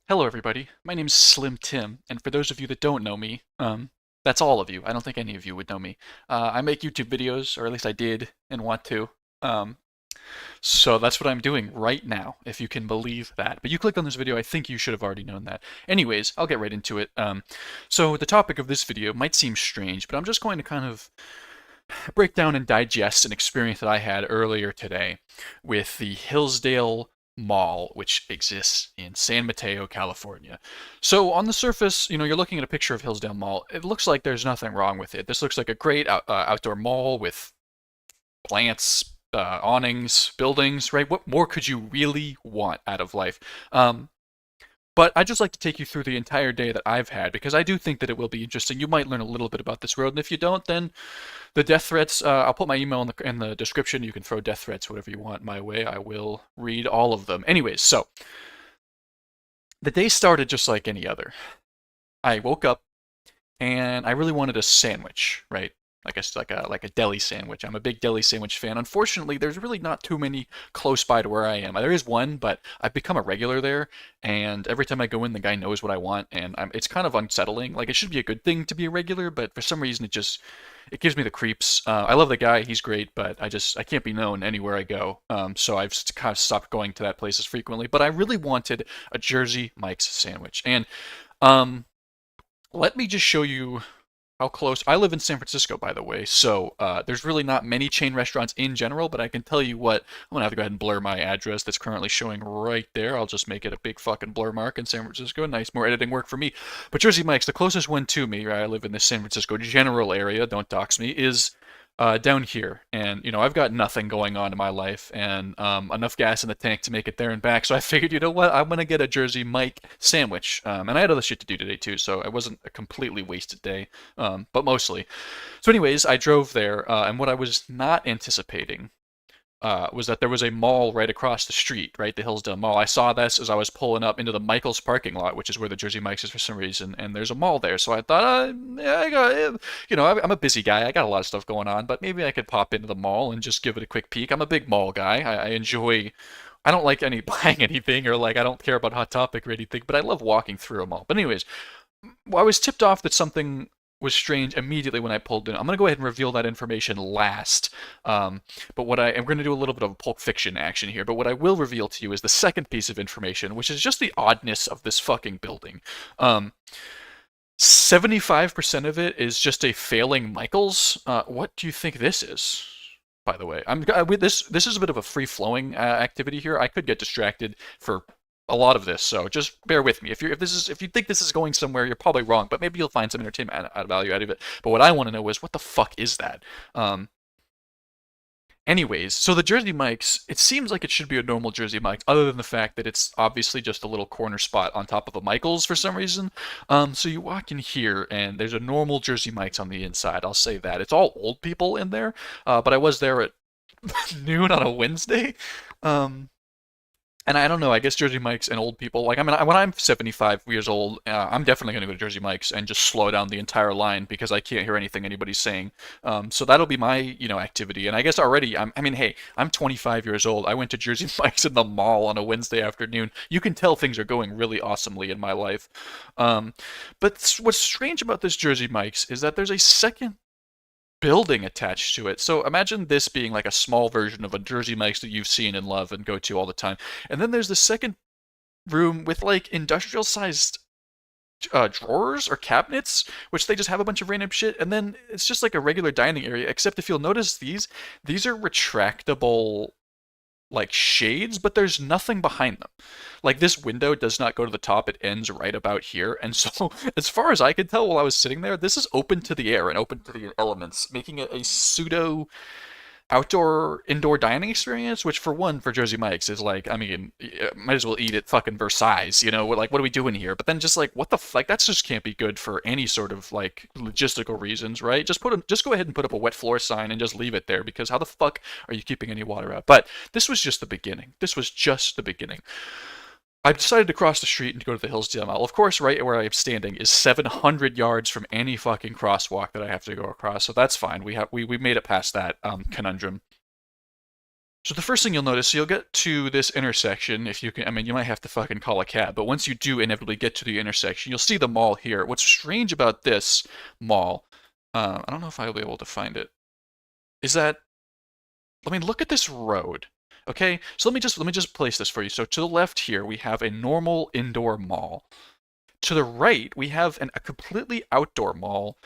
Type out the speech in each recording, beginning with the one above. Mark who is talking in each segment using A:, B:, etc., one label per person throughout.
A: Hello, everybody. My name's Slim Tim, and for those of you that don't know me, that's all of you. I don't think any of you would know me. I make YouTube videos, or at least I did and want to. Um, so that's what I'm doing right now, if you can believe that. But you clicked on this video, I think you should have already known that. Anyways, I'll get right into it. So the topic of this video might seem strange, but I'm just going to kind of break down and digest an experience that I had earlier today with the Hillsdale Mall, which exists in San Mateo, California. So on the surface, you're looking at a picture of Hillsdale Mall. It looks like there's nothing wrong with it. This looks like a great outdoor mall with plants, awnings, buildings, right? What more could you really want out of life? But I'd just like to take you through the entire day that I've had because I do think that it will be interesting. You might learn a little bit about this road, and if you don't, then the death threats. I'll put my email in the description. You can throw death threats, whatever you want, my way. I will read all of them. Anyways, so the day started just like any other. I woke up and I really wanted a sandwich, right? Like a deli sandwich. I'm a big deli sandwich fan. Unfortunately, there's really not too many close by to where I am. There is one, but I've become a regular there, and every time I go in, the guy knows what I want, and it's kind of unsettling. Like it should be a good thing to be a regular, but for some reason it gives me the creeps. I love the guy; he's great, but I can't be known anywhere I go. So I've kind of stopped going to that place as frequently. But I really wanted a Jersey Mike's sandwich, and um, let me just show you how close. I live in San Francisco, by the way, so there's really not many chain restaurants in general, but I can tell you what. I'm gonna have to go ahead and blur my address that's currently showing right there. I'll just make it a big fucking blur mark in San Francisco. Nice, more editing work for me. But Jersey Mike's, the closest one to me, right? I live in the San Francisco general area, don't dox me, is down here. And, I've got nothing going on in my life and enough gas in the tank to make it there and back. So I figured, you know what? I'm going to get a Jersey Mike sandwich. And I had other shit to do today, too. So it wasn't a completely wasted day, but mostly. So, anyways, I drove there. And what I was not anticipating was that there was a mall right across the street, right? The Hillsdale Mall. I saw this as I was pulling up into the Michaels parking lot, which is where the Jersey Mike's is for some reason, and there's a mall there. So I thought, yeah, I'm a busy guy. I got a lot of stuff going on, but maybe I could pop into the mall and just give it a quick peek. I'm a big mall guy. I enjoy. I don't like any buying anything or like I don't care about Hot Topic or anything, but I love walking through a mall. But anyways, I was tipped off that something was strange immediately when I pulled in. I'm going to go ahead and reveal that information last. But I'm going to do a little bit of a Pulp Fiction action here. But what I will reveal to you is the second piece of information, which is just the oddness of this fucking building. 75% of it is just a failing Michaels. What do you think this is? By the way, this is a bit of a free flowing activity here. I could get distracted for a lot of this, so just bear with me. If you think this is going somewhere, you're probably wrong, but maybe you'll find some entertainment value out of it. But what I want to know is what the fuck is that? Anyways, so the Jersey Mike's, it seems like it should be a normal Jersey Mike's, other than the fact that it's obviously just a little corner spot on top of a Michael's for some reason. So you walk in here, and there's a normal Jersey Mike's on the inside. I'll say that. It's all old people in there, but I was there at noon on a Wednesday. And I don't know. I guess Jersey Mike's and old people. Like, I mean, when I'm 75 years old, I'm definitely going to go to Jersey Mike's and just slow down the entire line because I can't hear anything anybody's saying. So that'll be my, activity. And I guess already, hey, I'm 25 years old. I went to Jersey Mike's in the mall on a Wednesday afternoon. You can tell things are going really awesomely in my life. But what's strange about this Jersey Mike's is that there's a second building attached to it. So imagine this being like a small version of a Jersey Mike's that you've seen and love and go to all the time. And then there's the second room with like industrial sized drawers or cabinets, which they just have a bunch of random shit. And then it's just like a regular dining area, except if you'll notice these are retractable like shades, but there's nothing behind them. Like this window does not go to the top, it ends right about here. And so, as far as I could tell while I was sitting there, this is open to the air and open to the elements, making it a pseudo outdoor indoor dining experience, which for one for Jersey Mike's is like, I mean, might as well eat at fucking Versailles, like what are we doing here? But then just like what the like that just can't be good for any sort of like logistical reasons, right? Just go ahead and put up a wet floor sign and just leave it there because how the fuck are you keeping any water out? But this was just the beginning. This was just the beginning. I decided to cross the street and to go to the Hillsdale Mall. Of course, right where I'm standing is 700 yards from any fucking crosswalk that I have to go across, so that's fine. We made it past that conundrum. So the first thing you'll notice, you'll get to this intersection if you can. I mean, you might have to fucking call a cab, but once you do inevitably get to the intersection, you'll see the mall here. What's strange about this mall, I don't know if I'll be able to find it, is that, I mean, look at this road. Okay, so let me just place this for you. So to the left here, we have a normal indoor mall. To the right, we have a completely outdoor mall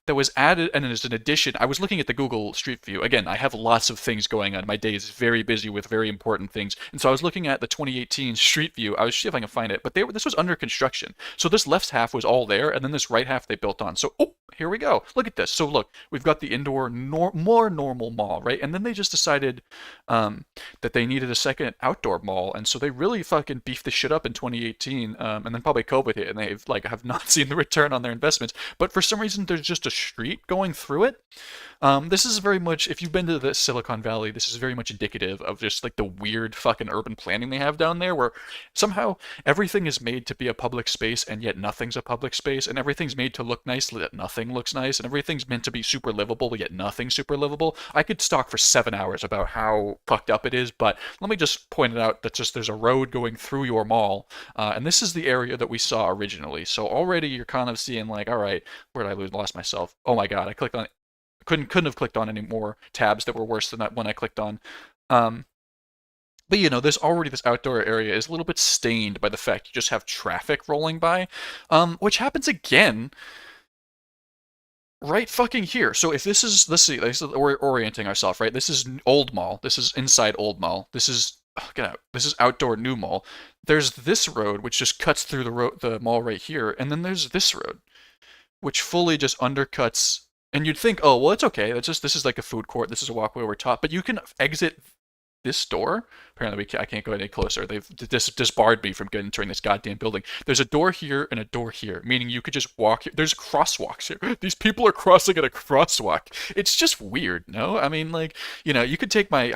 A: that was added, and as an addition, I was looking at the Google Street View. Again, I have lots of things going on. My day is very busy with very important things. And so I was looking at the 2018 Street View. I was see if I can find it, but this was under construction. So this left half was all there, and then this right half they built on. So, oh, here we go. Look at this. So look, we've got the indoor, more normal mall, right? And then they just decided that they needed a second outdoor mall, and so they really fucking beefed the shit up in 2018. And then probably COVID hit, and they've like have not seen the return on their investments. But for some reason, there's just a street going through it. This is very much, if you've been to the Silicon Valley, this is very much indicative of just like the weird fucking urban planning they have down there, where somehow everything is made to be a public space, and yet nothing's a public space, and everything's made to look nice, yet nothing looks nice, and everything's meant to be super livable, yet nothing's super livable. I could talk for 7 hours about how fucked up it is, but let me just point it out that just there's a road going through your mall, and this is the area that we saw originally. So already you're kind of seeing like, all right, where did I lose? Lost myself. Oh my god, I clicked on couldn't have clicked on any more tabs that were worse than that one I clicked on. Um, but there's already this outdoor area is a little bit stained by the fact you just have traffic rolling by, which happens again right fucking here. So if this is, let's see, we're orienting ourselves, right? This is Old Mall. This is inside Old Mall. This is, get out. This is outdoor New Mall. There's this road which just cuts through the mall right here, and then there's this road which fully just undercuts. And you'd think, oh well, it's okay. This is like a food court. This is a walkway over top. But you can exit this door. Apparently, I can't go any closer. They've disbarred me from entering this goddamn building. There's a door here and a door here, meaning you could just walk here. There's crosswalks here. These people are crossing at a crosswalk. It's just weird, no? I mean, like, you could take my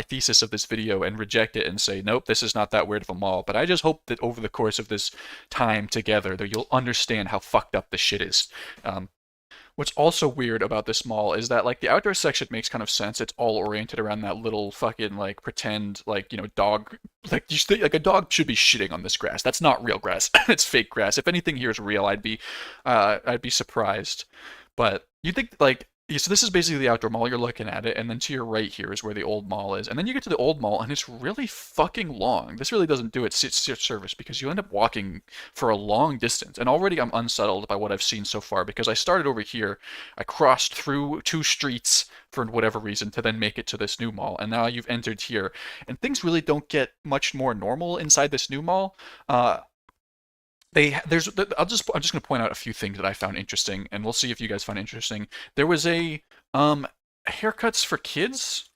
A: thesis of this video and reject it and say, nope, this is not that weird of a mall. But I just hope that over the course of this time together, that you'll understand how fucked up this shit is. What's also weird about this mall is that like the outdoor section makes kind of sense. It's all oriented around that little fucking like pretend like dog, like you think like a dog should be shitting on this grass. That's not real grass. It's fake grass. If anything here is real, I'd be surprised. But you think like, yeah, so this is basically the outdoor mall. You're looking at it, and then to your right here is where the old mall is. And then you get to the old mall, and it's really fucking long. This really doesn't do its service because you end up walking for a long distance. And already I'm unsettled by what I've seen so far because I started over here, I crossed through 2 streets for whatever reason to then make it to this new mall, and now you've entered here, and things really don't get much more normal inside this new mall. I'm just going to point out a few things that I found interesting, and we'll see if you guys find interesting. There was a haircuts for kids,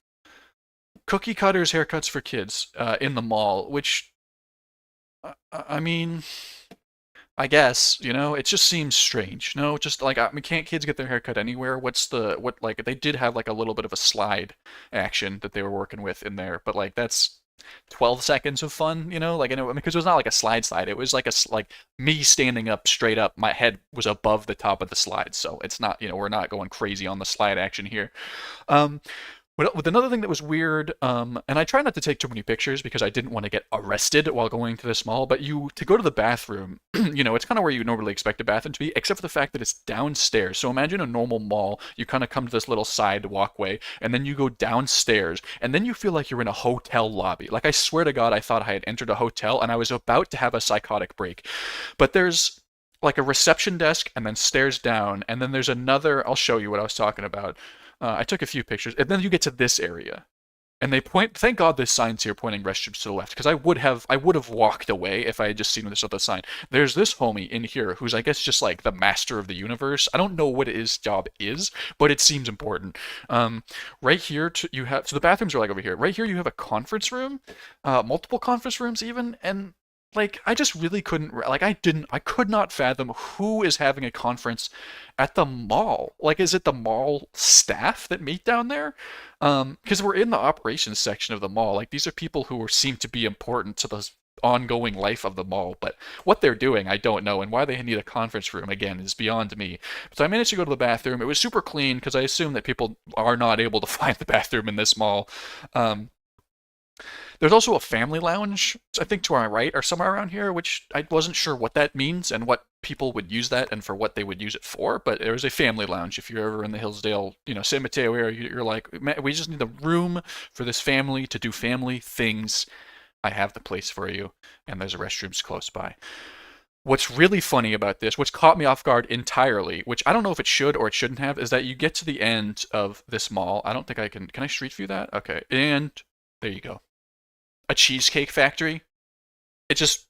A: cookie cutters haircuts for kids in the mall, which I mean, I guess it just seems strange. No, just like I mean, can't kids get their haircut anywhere? What like they did have like a little bit of a slide action that they were working with in there, but like that's 12 seconds of fun, like, because it was not like a slide. It was like like me standing up straight up. My head was above the top of the slide. So it's not, we're not going crazy on the slide action here. Um, with another thing that was weird, and I try not to take too many pictures because I didn't want to get arrested while going to this mall, but to go to the bathroom, it's kind of where you normally expect a bathroom to be, except for the fact that it's downstairs. So imagine a normal mall, you kind of come to this little side walkway, and then you go downstairs, and then you feel like you're in a hotel lobby. Like, I swear to God, I thought I had entered a hotel, and I was about to have a psychotic break. But there's like a reception desk, and then stairs down, and then there's another, I'll show you what I was talking about. I took a few pictures, and then you get to this area, and they point. Thank God this sign's here pointing restrooms to the left, because I would have walked away if I had just seen this other sign. There's this homie in here who's I guess just like the master of the universe. I don't know what his job is, but it seems important. Right here you have so the bathrooms are like over here. Right here you have a conference room, multiple conference rooms even, and like I just really couldn't like I could not fathom who is having a conference at the mall. Like, is it the mall staff that meet down there? Because we're in the operations section of the mall. Like, these are people who seem to be important to the ongoing life of the mall, but what they're doing I don't know, and why they need a conference room again is beyond me. So I managed to go to the bathroom. It was super clean because I assume that people are not able to find the bathroom in this mall. There's also a family lounge, I think to our right or somewhere around here, which I wasn't sure what that means and what people would use that and for what they would use it for. But there is a family lounge if you're ever in the Hillsdale, San Mateo area. You're like, man, we just need the room for this family to do family things. I have the place for you, and there's a restrooms close by. What's really funny about this, what's caught me off guard entirely, which I don't know if it should or it shouldn't have, is that you get to the end of this mall. I don't think I can. Can I street view that? Okay, and there you go. A cheesecake factory. It just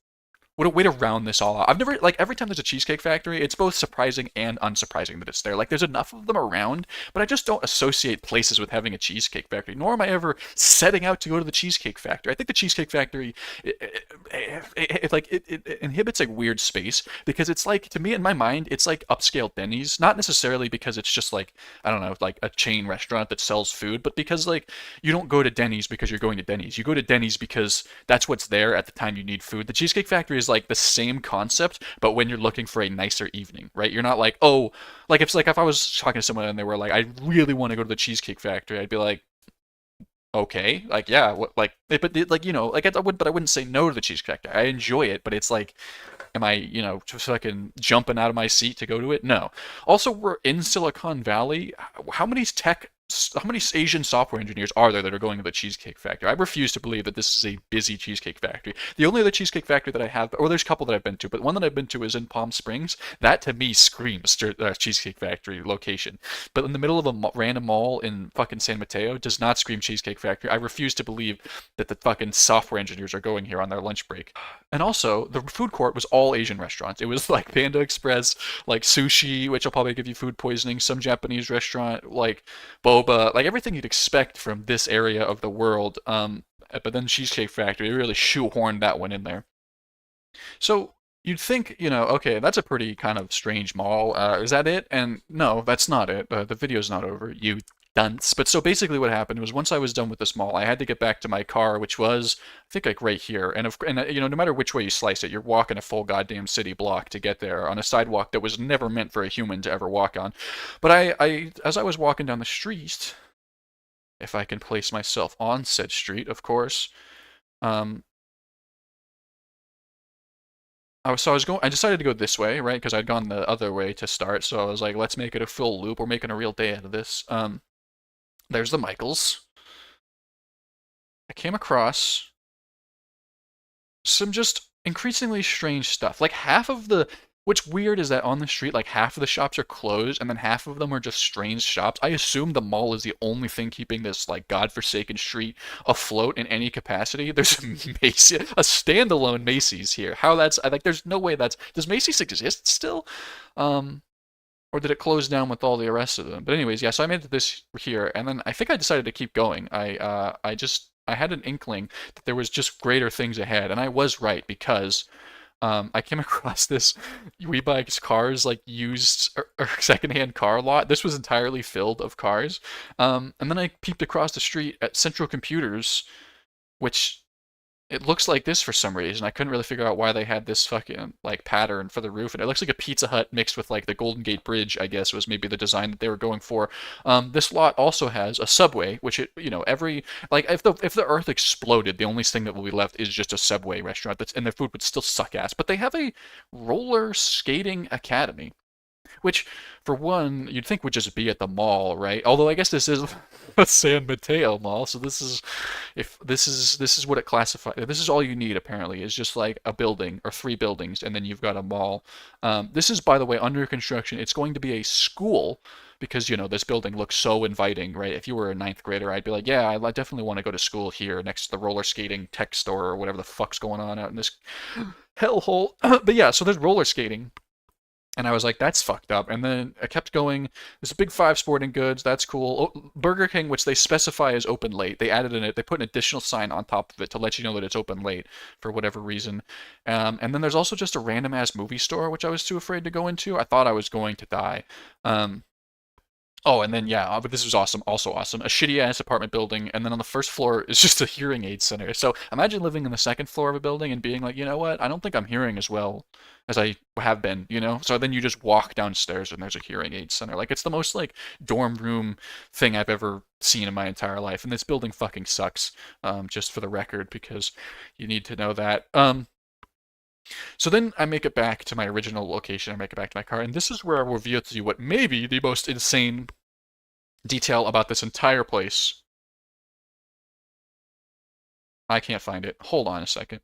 A: what a way to round this all out. I've never like every time there's a cheesecake factory, it's both surprising and unsurprising that it's there. Like there's enough of them around, but I just don't associate places with having a cheesecake factory. Nor am I ever setting out to go to the cheesecake factory. I think the cheesecake factory it inhibits a weird space because it's like to me in my mind it's like upscale Denny's, not necessarily because it's just like I don't know like a chain restaurant that sells food, but because like you don't go to Denny's because you're going to Denny's. You go to Denny's because that's what's there at the time you need food. The Cheesecake Factory is like the same concept, but when you're looking for a nicer evening, right? You're not like, oh, like if I was talking to someone and they were like, I really want to go to the Cheesecake Factory, I'd be like, okay, like yeah, what, like, but like like but I wouldn't say no to the Cheesecake Factory. I enjoy it, but it's like, am I just fucking jumping out of my seat to go to it? No. Also, we're in Silicon Valley. How many Asian software engineers are there that are going to the Cheesecake Factory? I refuse to believe that this is a busy Cheesecake Factory. The only other Cheesecake Factory that I have, or there's a couple that I've been to, but one that I've been to is in Palm Springs. That to me screams Cheesecake Factory location. But in the middle of a random mall in fucking San Mateo does not scream Cheesecake Factory. I refuse to believe that the fucking software engineers are going here on their lunch break. And also, the food court was all Asian restaurants. It was like Panda Express, like sushi, which will probably give you food poisoning, some Japanese restaurant, like boba, like everything you'd expect from this area of the world. But then Cheesecake Factory really shoehorned that one in there. So you'd think, okay, that's a pretty kind of strange mall. Is that it? And no, that's not it. The video's not over, you dunce. But so basically what happened was once I was done with this mall, I had to get back to my car, which was, I think, like right here. And no matter which way you slice it, you're walking a full goddamn city block to get there on a sidewalk that was never meant for a human to ever walk on. But as I was walking down the street, if I can place myself on said street, of course, um, I decided to go this way, right? Because I'd gone the other way to start. So I was like, let's make it a full loop. We're making a real day out of this. There's the Michaels. I came across some just increasingly strange stuff. Like what's weird is that on the street, like half of the shops are closed and then half of them are just strange shops. I assume the mall is the only thing keeping this like godforsaken street afloat in any capacity. There's a a standalone Macy's here. How that's I like there's no way does Macy's exist still? Or did it close down with all the rest of them? But anyways, yeah, so I made it this here and then I think I decided to keep going. I had an inkling that there was just greater things ahead, and I was right because I came across this We Buy Cars like used or secondhand car lot. This was entirely filled of cars, and then I peeped across the street at Central Computers, which it looks like this for some reason. I couldn't really figure out why they had this fucking like pattern for the roof, and it looks like a Pizza Hut mixed with like the Golden Gate Bridge. I guess was maybe the design that they were going for. This lot also has a subway, which every like if the Earth exploded, the only thing that will be left is just a Subway restaurant. And their food would still suck ass. But they have a roller skating academy, which for one you'd think would just be at the mall, right? Although I guess this is a San Mateo mall, so this is what it classifies. This is all you need apparently is just like a building or three buildings, and then you've got a mall. This is by the way under construction. It's going to be a school because this building looks so inviting, right? If you were a ninth grader, I'd be like, yeah, I definitely want to go to school here next to the roller skating tech store or whatever the fuck's going on out in this hellhole. But yeah, so there's roller skating. And I was like, that's fucked up. And then I kept going. There's a big Five Sporting Goods. That's cool. Oh, Burger King, which they specify as open late. They added in it. They put an additional sign on top of it to let you know that it's open late for whatever reason. And then there's also just a random ass movie store, which I was too afraid to go into. I thought I was going to die. Oh, and then yeah, but this is awesome, also awesome. A shitty ass apartment building, and then on the first floor is just a hearing aid center. So imagine living in the second floor of a building and being like, you know what? I don't think I'm hearing as well as I have been, you know? So then you just walk downstairs and there's a hearing aid center. Like it's the most like dorm room thing I've ever seen in my entire life. And this building fucking sucks, just for the record, because you need to know that. So then I make it back to my original location. I make it back to my car, and this is where I will reveal to you what may be the most insane detail about this entire place. I can't find it. Hold on a second.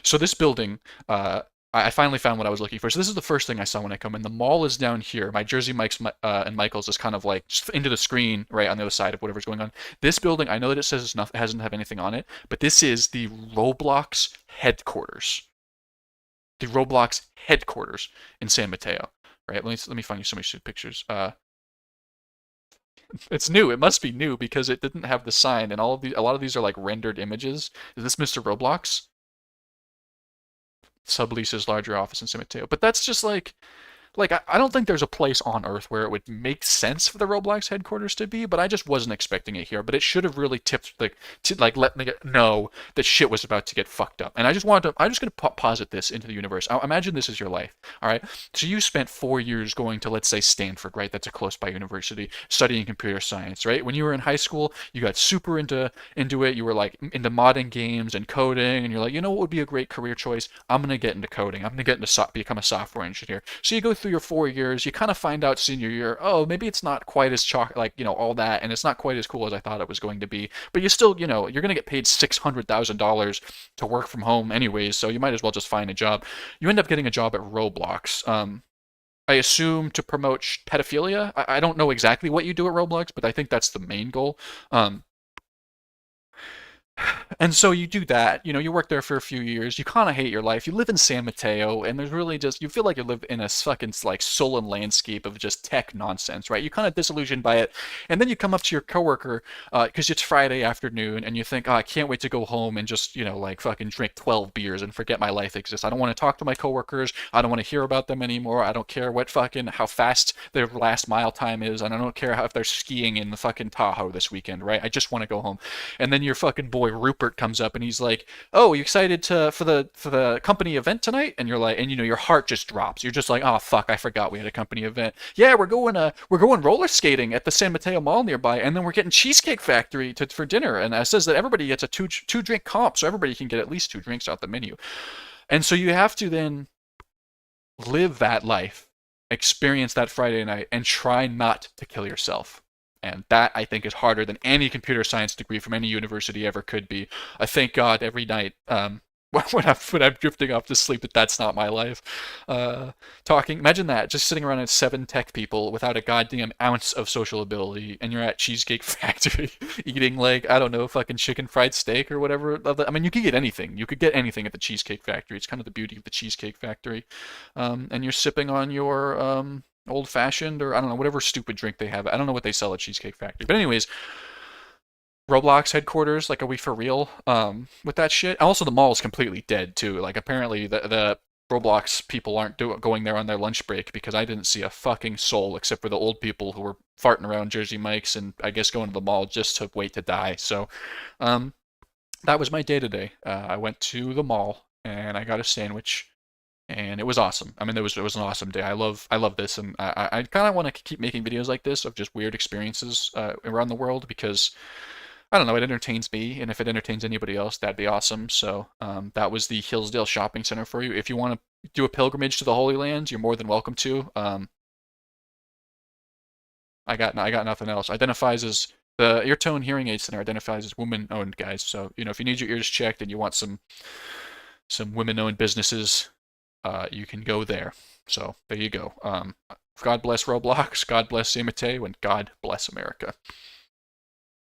A: So this building, I finally found what I was looking for. So this is the first thing I saw when I come in. The mall is down here. My Jersey Mike's and Michael's is kind of like just into the screen right on the other side of whatever's going on. This building, I know that it says it's not, it hasn't have anything on it, but this is the Roblox headquarters. The Roblox headquarters in San Mateo. Right? Let me find you some of these pictures. It's new. It must be new because it didn't have the sign, and a lot of these are like rendered images. Is this Mr. Roblox? Subleases larger office in San Mateo. But that's just like I don't think there's a place on Earth where it would make sense for the Roblox headquarters to be, but I just wasn't expecting it here. But it should have really tipped like let me know that shit was about to get fucked up. And I'm just gonna posit this into the universe. Imagine this is your life. All right. So you spent 4 years going to, let's say, Stanford, right? That's a close by university, studying computer science, right? When you were in high school, you got super into it. You were like into modding games and coding, and you're like, you know what would be a great career choice? I'm gonna get into coding. I'm gonna get into become a software engineer. So you go through your 4 years, you kind of find out senior year, oh, maybe it's not quite as like, all that, and it's not quite as cool as I thought it was going to be. But you still, you're going to get paid $600,000 to work from home anyways, so you might as well just find a job. You end up getting a job at Roblox. I assume to promote pedophilia. I don't know exactly what you do at Roblox, but I think that's the main goal. And so you do that, you work there for a few years, you kind of hate your life, you live in San Mateo, and there's really just, you feel like you live in a fucking, like, sullen landscape of just tech nonsense, right? You kind of disillusioned by it, and then you come up to your coworker, because it's Friday afternoon, and you think, oh, I can't wait to go home and just, like, fucking drink 12 beers and forget my life exists. I don't want to talk to my coworkers, I don't want to hear about them anymore, I don't care how fast their last mile time is, and I don't care if they're skiing in the fucking Tahoe this weekend, right? I just want to go home. And then your fucking boy Rupert comes up and he's like, "Oh, you excited for the company event tonight?" And you're like, and your heart just drops. You're just like, "Oh fuck, I forgot we had a company event." Yeah, we're going roller skating at the San Mateo Mall nearby, and then we're getting Cheesecake Factory for dinner. And it says that everybody gets a two drink comp, so everybody can get at least 2 drinks off the menu. And so you have to then live that life, experience that Friday night, and try not to kill yourself. And that, I think, is harder than any computer science degree from any university ever could be. I thank God every night when I'm drifting off to sleep that that's not my life. Imagine that, just sitting around at 7 tech people without a goddamn ounce of social ability, and you're at Cheesecake Factory eating, like, I don't know, fucking chicken fried steak or whatever. I mean, you could get anything. You could get anything at the Cheesecake Factory. It's kind of the beauty of the Cheesecake Factory. And you're sipping on your old fashioned, or I don't know, whatever stupid drink they have. I don't know what they sell at Cheesecake Factory. But anyways, Roblox headquarters, like, are we for real with that shit? Also, the mall is completely dead too. Like, apparently the Roblox people aren't going there on their lunch break, because I didn't see a fucking soul except for the old people who were farting around Jersey Mike's and I guess going to the mall just to wait to die. So that was my day today. I went to the mall and I got a sandwich, and it was awesome. I mean, it was an awesome day. I love this, and I kind of want to keep making videos like this of just weird experiences around the world, because I don't know, it entertains me, and if it entertains anybody else, that'd be awesome. So that was the Hillsdale Shopping Center for you. If you want to do a pilgrimage to the Holy Lands, you're more than welcome to. I got nothing else. Identifies as the Eartone Hearing Aid Center identifies as woman-owned, guys. So if you need your ears checked and you want some women-owned businesses, you can go there. So there you go. God bless Roblox, God bless San Mateo, and God bless America.